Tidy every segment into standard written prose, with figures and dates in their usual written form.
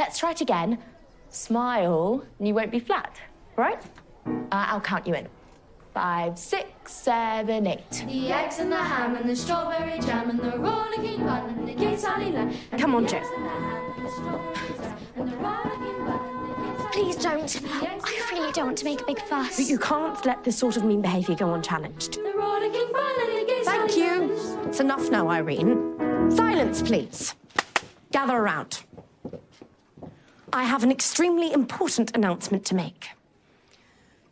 Let's try it again. Smile, and you won't be flat, right? I'll count you in. 5, 6, 7, 8. The eggs and the ham and the strawberry jam and the rollicking bun and the gay Sally Lamb. Come on, Jo. Please don't. I really don't want to make a big fuss. But you can't let this sort of mean behaviour go unchallenged. The rollicking bun and the gay Thank Sally you. Lamb. It's enough now, Irene. Silence, please. Gather around. I have an extremely important announcement to make.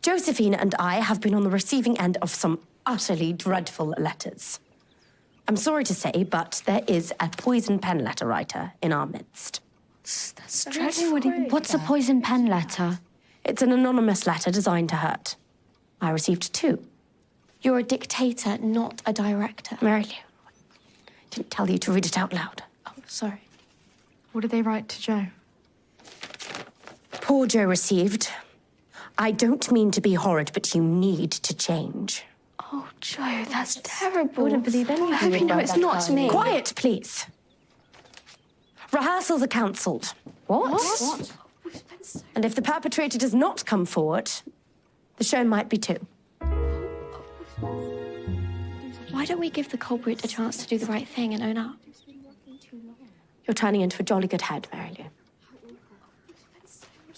Josephine and I have been on the receiving end of some utterly dreadful letters. I'm sorry to say, but there is a poison pen letter writer in our midst. That's dreadful. What's a poison pen letter? It's an anonymous letter designed to hurt. I received 2. You're a dictator, not a director. Mary Lou, I didn't tell you to read it out loud. Oh, sorry. What did they write to Jo? Poor Jo received. I don't mean to be horrid, but you need to change. Oh, Jo, that's terrible. I wouldn't believe anything. I hope you know it's not me. Quiet, please. Rehearsals are cancelled. What? And if the perpetrator does not come forward, the show might be too. Why don't we give the culprit a chance to do the right thing and own up? You're turning into a jolly good head, Mary Lou.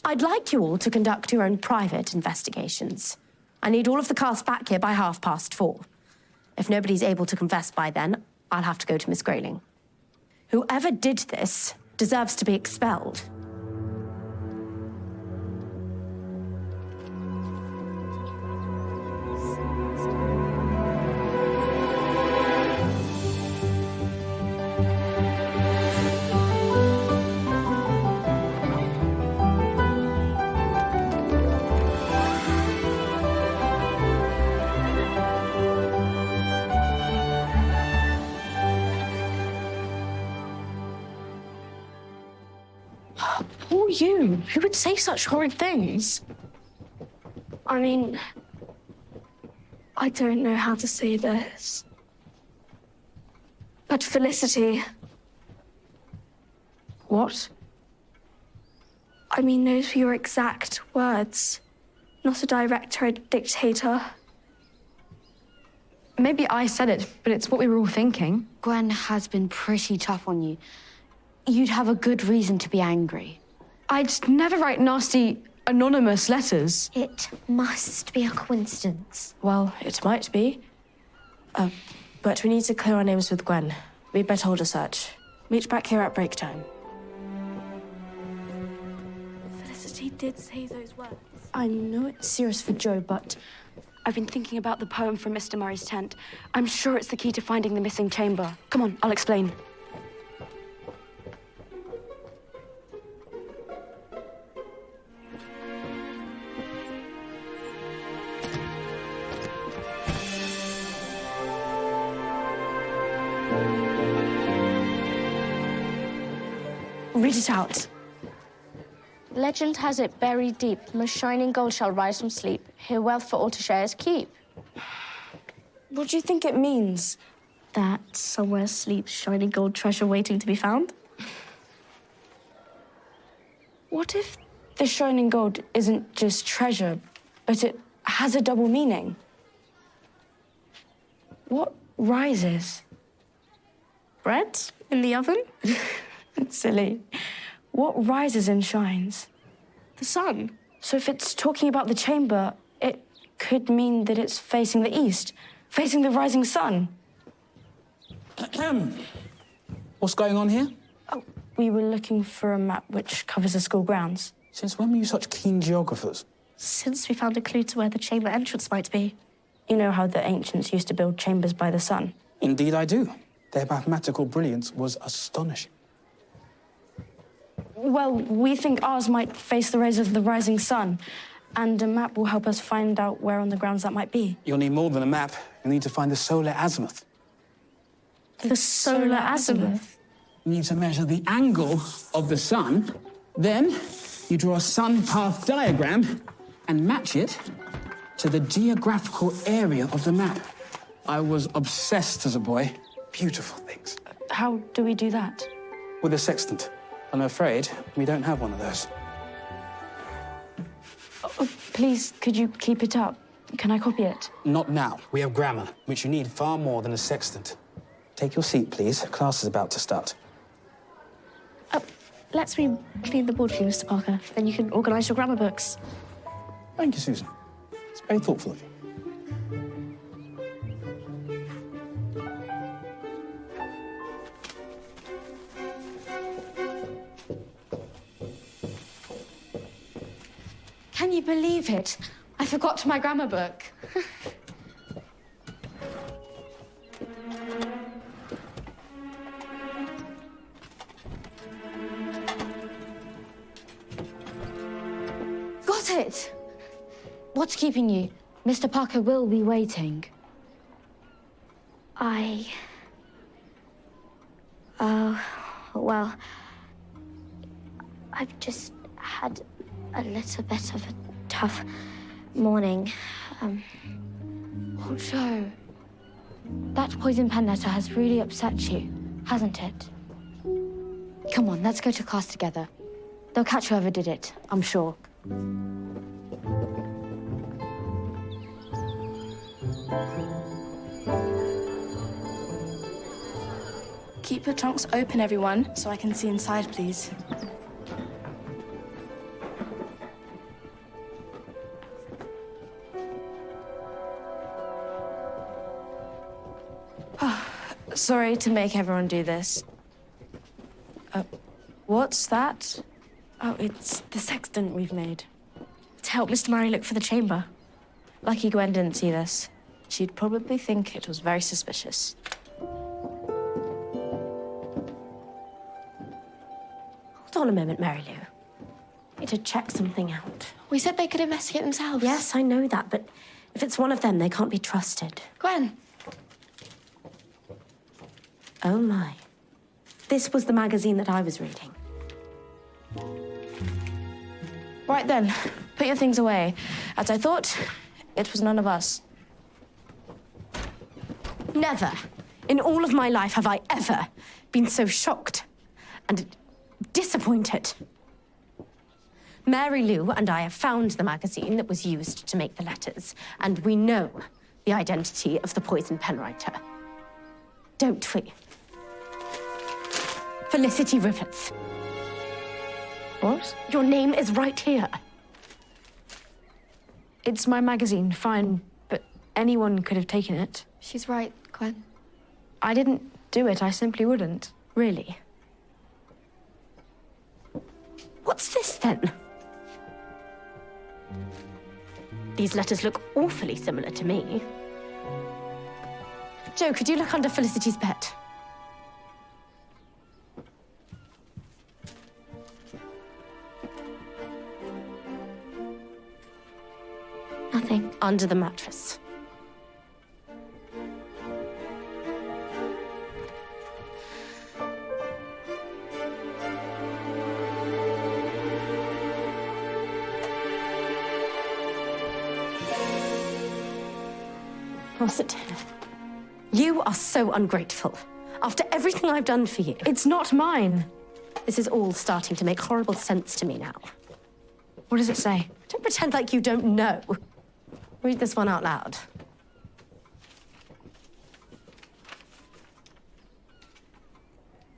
I'd like you all to conduct your own private investigations. I need all of the cast back here by 4:30. If nobody's able to confess by then, I'll have to go to Miss Grayling. Whoever did this deserves to be expelled. Poor you. Who would say such horrid things? I mean, I don't know how to say this. But Felicity, What? I mean, those were your exact words. Not a director, a dictator. Maybe I said it, but it's what we were all thinking. Gwen has been pretty tough on you. You'd have a good reason to be angry. I'd never write nasty, anonymous letters. It must be a coincidence. Well, it might be. But we need to clear our names with Gwen. We'd better hold a search. Meet back here at break time. Felicity did say those words. I know it's serious for Jo, but I've been thinking about the poem from Mr. Murray's tent. I'm sure it's the key to finding the missing chamber. Come on, I'll explain. Read it out. Legend has it buried deep, most shining gold shall rise from sleep. Here wealth for all to share is keep. What do you think it means? That somewhere sleeps shining gold treasure waiting to be found? What if the shining gold isn't just treasure, but it has a double meaning? What rises? Bread in the oven? It's silly. What rises and shines? The sun. So if it's talking about the chamber, it could mean that it's facing the east, facing the rising sun. What's going on here? Oh, we were looking for a map which covers the school grounds. Since when were you such keen geographers? Since we found a clue to where the chamber entrance might be. You know how the ancients used to build chambers by the sun? Indeed I do. Their mathematical brilliance was astonishing. Well, we think ours might face the rays of the rising sun, and a map will help us find out where on the grounds that might be. You'll need more than a map. You'll need to find the solar azimuth. The solar azimuth? You need to measure the angle of the sun. Then you draw a sun path diagram and match it to the geographical area of the map. I was obsessed as a boy. Beautiful things. How do we do that? With a sextant. I'm afraid we don't have one of those. Please, could you keep it up? Can I copy it? Not now. We have grammar, which you need far more than a sextant. Take your seat, please. Class is about to start. Let me clean the board for you, Mr. Parker. Then you can organise your grammar books. Thank you, Susan. It's very thoughtful of you. Can you believe it? I forgot my grammar book. Got it! What's keeping you? Mr. Parker will be waiting. Well, I've just had a little bit of a tough morning. Oh, Joe. That poison pen letter has really upset you, hasn't it? Come on, let's go to class together. They'll catch whoever did it, I'm sure. Keep your trunks open, everyone, so I can see inside, please. Sorry to make everyone do this. What's that? Oh, it's the sextant we've made. To help Mr. Murray look for the chamber. Lucky Gwen didn't see this. She'd probably think it was very suspicious. Hold on a moment, Mary Lou. I need to check something out. We said they could investigate themselves. Yes, I know that, but if it's one of them, they can't be trusted. Gwen. Oh, my. This was the magazine that I was reading. Right then, put your things away. As I thought, it was none of us. Never in all of my life have I ever been so shocked and disappointed. Mary Lou and I have found the magazine that was used to make the letters, and we know the identity of the poison pen writer. Don't we? Felicity Rivers. What? Your name is right here. It's my magazine, fine, but anyone could have taken it. She's right, Gwen. I didn't do it, I simply wouldn't. Really? What's this, then? These letters look awfully similar to me. Joe, could you look under Felicity's bed? Nothing. Under the mattress. What's it? You are so ungrateful. After everything I've done for you. It's not mine. This is all starting to make horrible sense to me now. What does it say? Don't pretend like you don't know. Read this one out loud.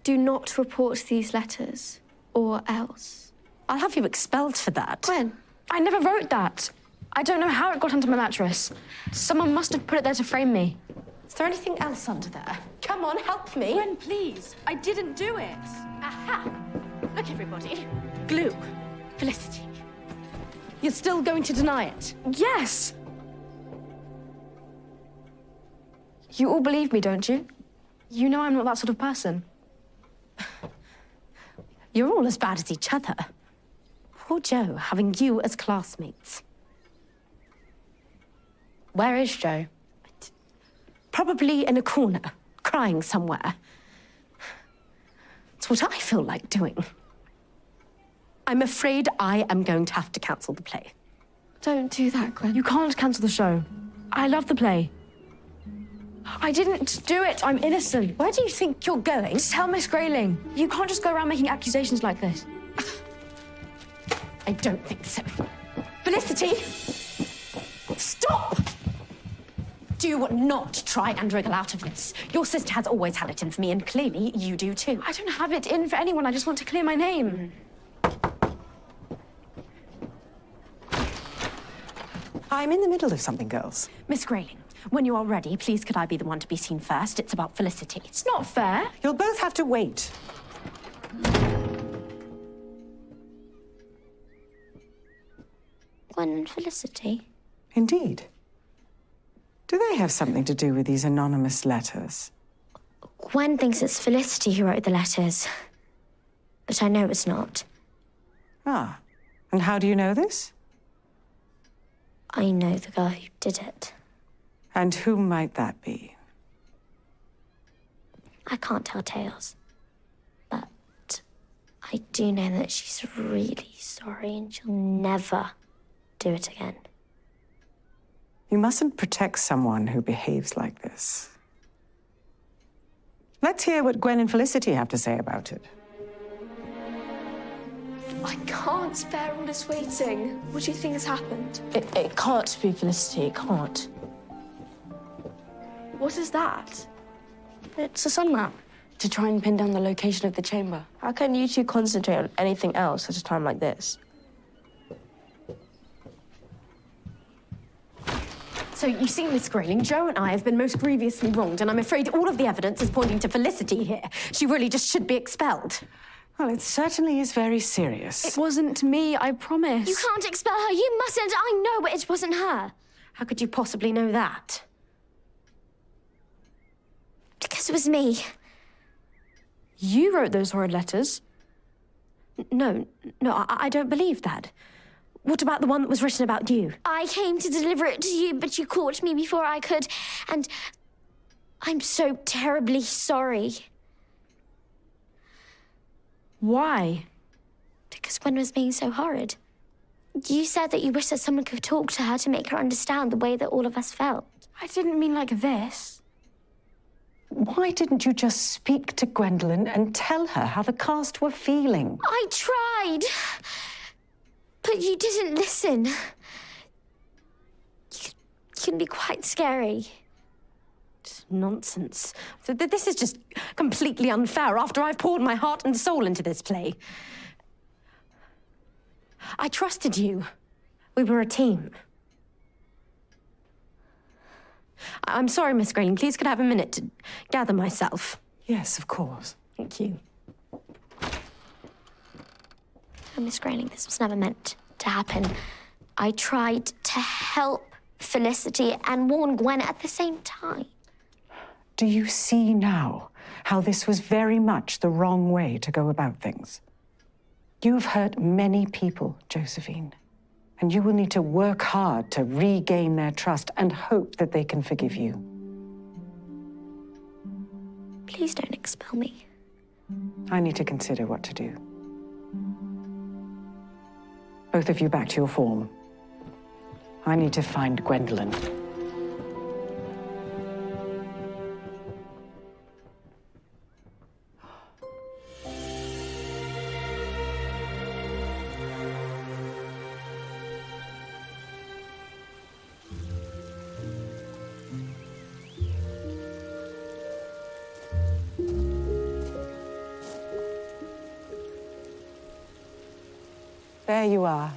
Do not report these letters, or else. I'll have you expelled for that. Gwen. I never wrote that. I don't know how it got onto my mattress. Someone must have put it there to frame me. Is there anything else under there? Come on, help me. Gwen, please. I didn't do it. Aha! Look, everybody. Glue. Felicity. You're still going to deny it? Yes! You all believe me, don't you? You know I'm not that sort of person. You're all as bad as each other. Poor Joe, having you as classmates. Where is Joe? Probably in a corner, crying somewhere. It's what I feel like doing. I'm afraid I am going to have to cancel the play. Don't do that, Gwen. You can't cancel the show. I love the play. I didn't do it. I'm innocent. Where do you think you're going? Tell Miss Grayling. You can't just go around making accusations like this. I don't think so. Felicity! Stop! Do not try and wriggle out of this. Your sister has always had it in for me, and clearly you do too. I don't have it in for anyone. I just want to clear my name. I'm in the middle of something, girls. Miss Grayling, when you are ready, please could I be the one to be seen first? It's about Felicity. It's not fair. You'll both have to wait. Gwen and Felicity? Indeed. Do they have something to do with these anonymous letters? Gwen thinks it's Felicity who wrote the letters. But I know it's not. Ah, and how do you know this? I know the girl who did it. And who might that be? I can't tell tales. But I do know that she's really sorry and she'll never do it again. You mustn't protect someone who behaves like this. Let's hear what Gwen and Felicity have to say about it. I can't spare all this waiting. What do you think has happened? It can't be Felicity, it can't. What is that? It's a sun map. To try and pin down the location of the chamber. How can you two concentrate on anything else at a time like this? So you see, Miss Grayling, Joe and I have been most grievously wronged, and I'm afraid all of the evidence is pointing to Felicity here. She really just should be expelled. Well, it certainly is very serious. It wasn't me, I promise. You can't expel her. You mustn't. I know it wasn't her. How could you possibly know that? Because it was me. You wrote those horrid letters. No, I don't believe that. What about the one that was written about you? I came to deliver it to you, but you caught me before I could. And I'm so terribly sorry. Why? Because Gwen was being so horrid. You said that you wished that someone could talk to her to make her understand the way that all of us felt. I didn't mean like this. Why didn't you just speak to Gwendolyn and tell her how the cast were feeling? I tried, but you didn't listen. You can be quite scary. Nonsense. This is just completely unfair after I've poured my heart and soul into this play. I trusted you. We were a team. I'm sorry, Miss Grayling. Please could I have a minute to gather myself? Yes, of course. Thank you. Oh, Miss Grayling, this was never meant to happen. I tried to help Felicity and warn Gwen at the same time. Do you see now how this was very much the wrong way to go about things? You've hurt many people, Josephine, and you will need to work hard to regain their trust and hope that they can forgive you. Please don't expel me. I need to consider what to do. Both of you back to your form. I need to find Gwendolyn. There you are.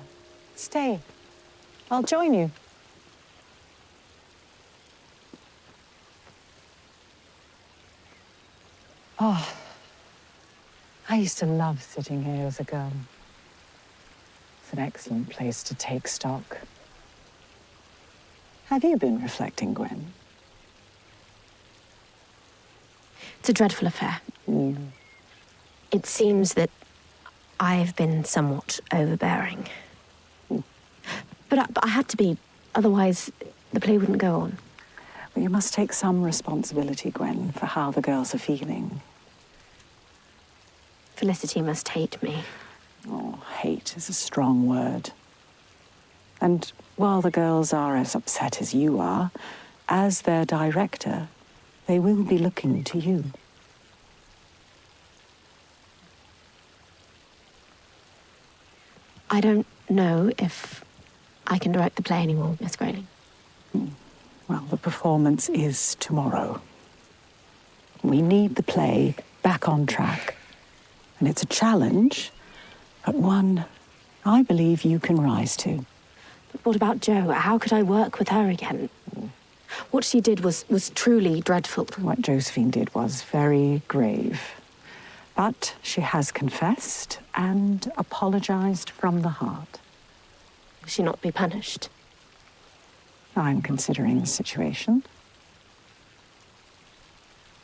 Stay. I'll join you. Oh, I used to love sitting here as a girl. It's an excellent place to take stock. Have you been reflecting, Gwen? It's a dreadful affair. It seems that I've been somewhat overbearing. But I had to be, otherwise the play wouldn't go on. Well, you must take some responsibility, Gwen, for how the girls are feeling. Felicity must hate me. Oh, hate is a strong word. And while the girls are as upset as you are, as their director, They will be looking to you. I don't know if I can direct the play anymore, Miss Grayling. Well, the performance is tomorrow. We need the play back on track. And it's a challenge, but one I believe you can rise to. But what about Jo? How could I work with her again? What she did was truly dreadful. What Josephine did was very grave. But she has confessed and apologized from the heart. Will she not be punished? I'm considering the situation.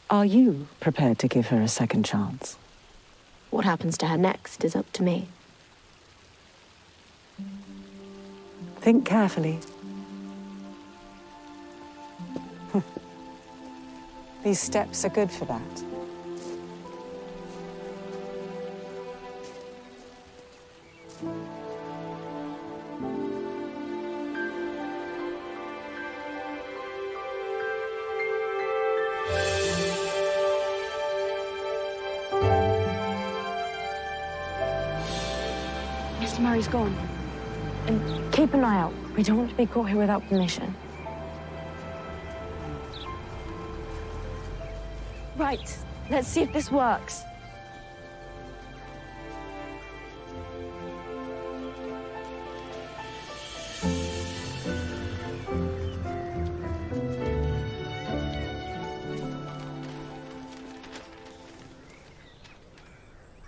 Are you prepared to give her a second chance? What happens to her next is up to me. Think carefully. These steps are good for that. Mr. Murray's gone. And keep an eye out. We don't want to be caught here without permission. Right. Let's see if this works.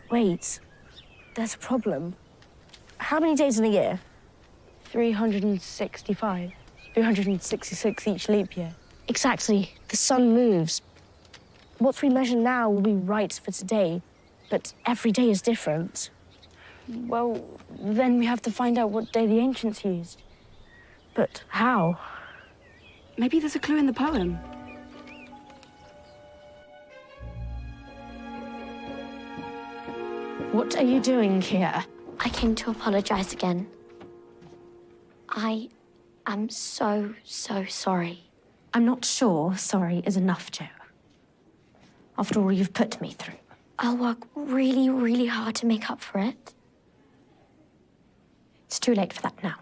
Wait, there's a problem. How many days in a year? 365. 366 each leap year. Exactly. The sun moves. What we measure now will be right for today, but every day is different. Well, then we have to find out what day the ancients used. But how? Maybe there's a clue in the poem. What are you doing here? I came to apologize again. I am so sorry. I'm not sure sorry is enough, Jo. After all you've put me through. I'll work really hard to make up for it. It's too late for that now.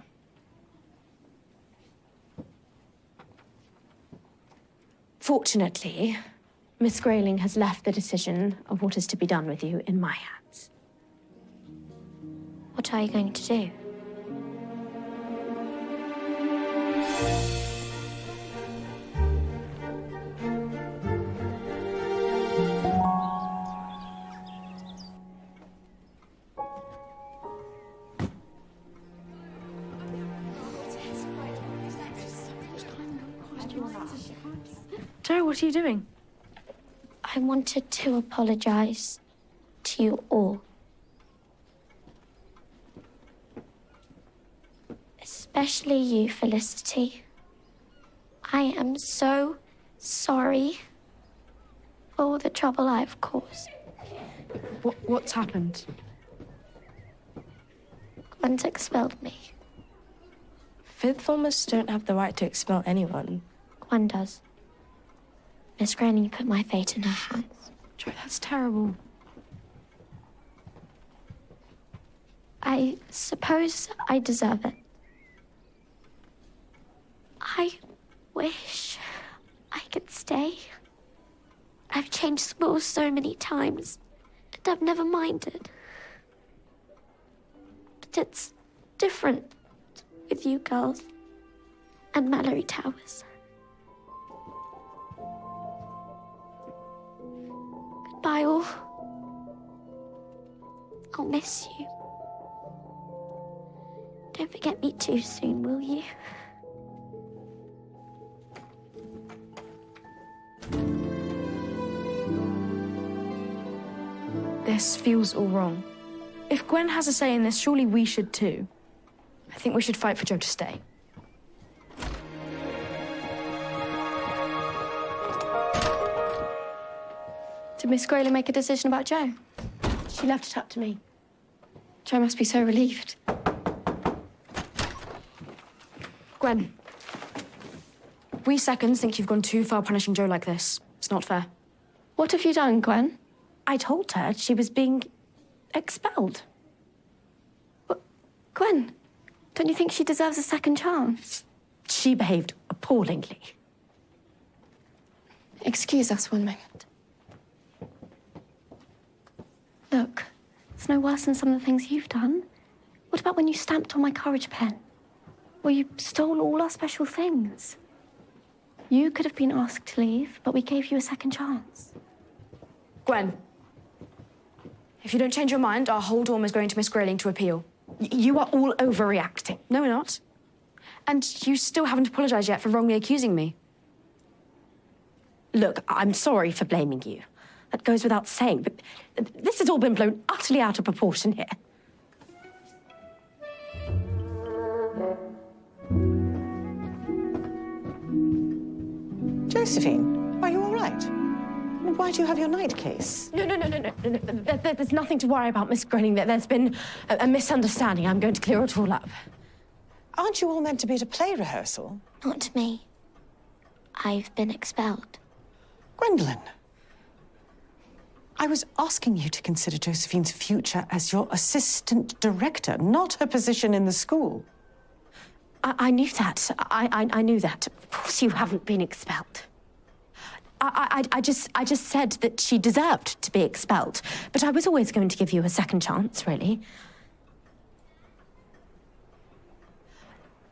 Fortunately, Miss Grayling has left the decision of what is to be done with you in my hands. What are you going to do? Jo, what are you doing? I wanted to apologize to you all. Especially you, Felicity. I am so sorry for all the trouble I've caused. What's happened? Gwen's expelled me. Fifth formers don't have the right to expel anyone. Gwen does. Miss Grayling put my fate in her hands. Jo, that's terrible. I suppose I deserve it. I wish I could stay. I've changed schools so many times, and I've never minded. But it's different with you girls and Malory Towers. Goodbye, all. I'll miss you. Don't forget me too soon, will you? This feels all wrong. If Gwen has a say in this, surely we should too. I think we should fight for Jo to stay. Did Miss Grayling make a decision about Jo? She left it up to me. Jo must be so relieved. Gwen, we seconds think you've gone too far punishing Jo like this. It's not fair. What have you done, Gwen? I told her she was being expelled. Gwen, don't you think she deserves a second chance? She behaved appallingly. Excuse us 1 moment. Look, it's no worse than some of the things you've done. What about when you stamped on my courage pen? Or you stole all our special things? You could have been asked to leave, but we gave you a second chance. Gwen, if you don't change your mind, our whole dorm is going to Miss Grayling to appeal. You are all overreacting. No, we're not. And you still haven't apologised yet for wrongly accusing me. Look, I'm sorry for blaming you. That goes without saying, but this has all been blown utterly out of proportion here. Josephine, are you all right? I mean, why do you have your night case? No. There's nothing to worry about, Miss Grayling. There's been a misunderstanding. I'm going to clear it all up. Aren't you all meant to be at a play rehearsal? Not me. I've been expelled. Gwendolyn, I was asking you to consider Josephine's future as your assistant director, not her position in the school. I knew that. I knew that. Of course you haven't been expelled. I just said that she deserved to be expelled, but I was always going to give you a second chance, really.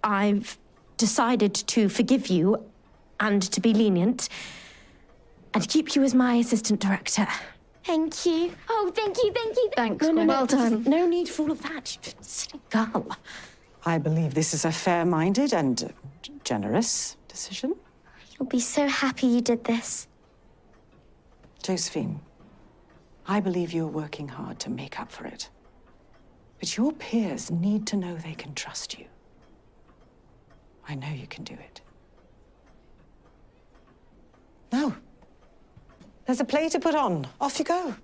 I've decided to forgive you and to be lenient and keep you as my assistant director. Thank you. Oh, thank you. Thanks, No, Gwen. well done. No need for all of that, you silly girl. I believe this is a fair-minded and generous decision. You'll be so happy you did this. Josephine, I believe you're working hard to make up for it. But your peers need to know they can trust you. I know you can do it. Now, there's a play to put on. Off you go.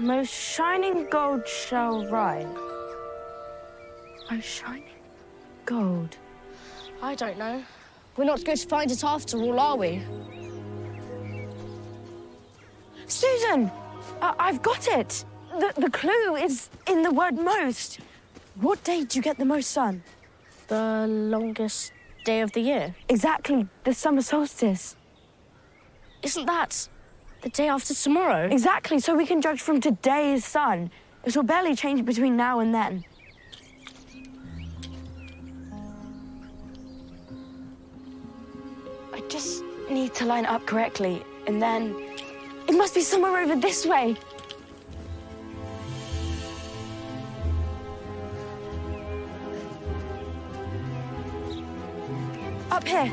Most shining gold shall rise. Oh, shining gold. I don't know. We're not going to find it after all, are we? Susan! I've got it! The clue is in the word most. What day do you get the most sun? The longest day of the year. Exactly, the summer solstice. Isn't that the day after tomorrow? Exactly, so we can judge from today's sun. It will barely change between now and then. I just need to line it up correctly, and then... It must be somewhere over this way. Up here.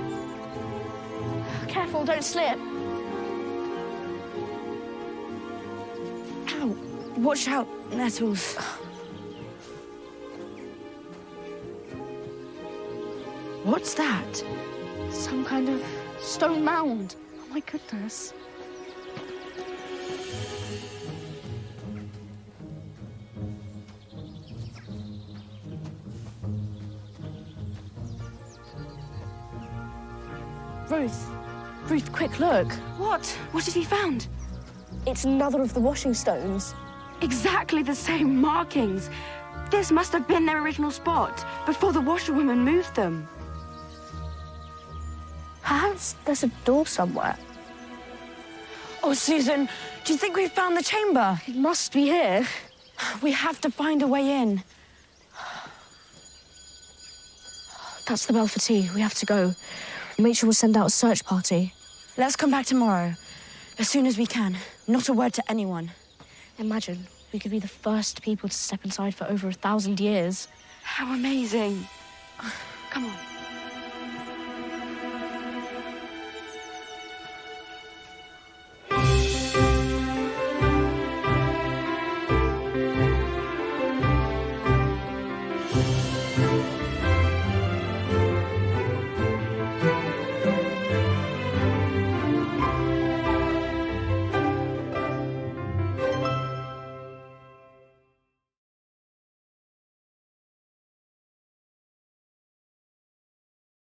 Careful, don't slip. Ow. Watch out, nettles. What's that? Some kind of stone mound. Oh, my goodness. Ruth, quick, look. What? What have you found? It's another of the washing stones. Exactly the same markings. This must have been their original spot before the washerwoman moved them. Perhaps there's a door somewhere. Oh, Susan, do you think we've found the chamber? It must be here. We have to find a way in. That's the bell for tea. We have to go. Rachel will send out a search party. Let's come back tomorrow, as soon as we can. Not a word to anyone. Imagine, we could be the first people to step inside for over 1,000 years. How amazing. Come on.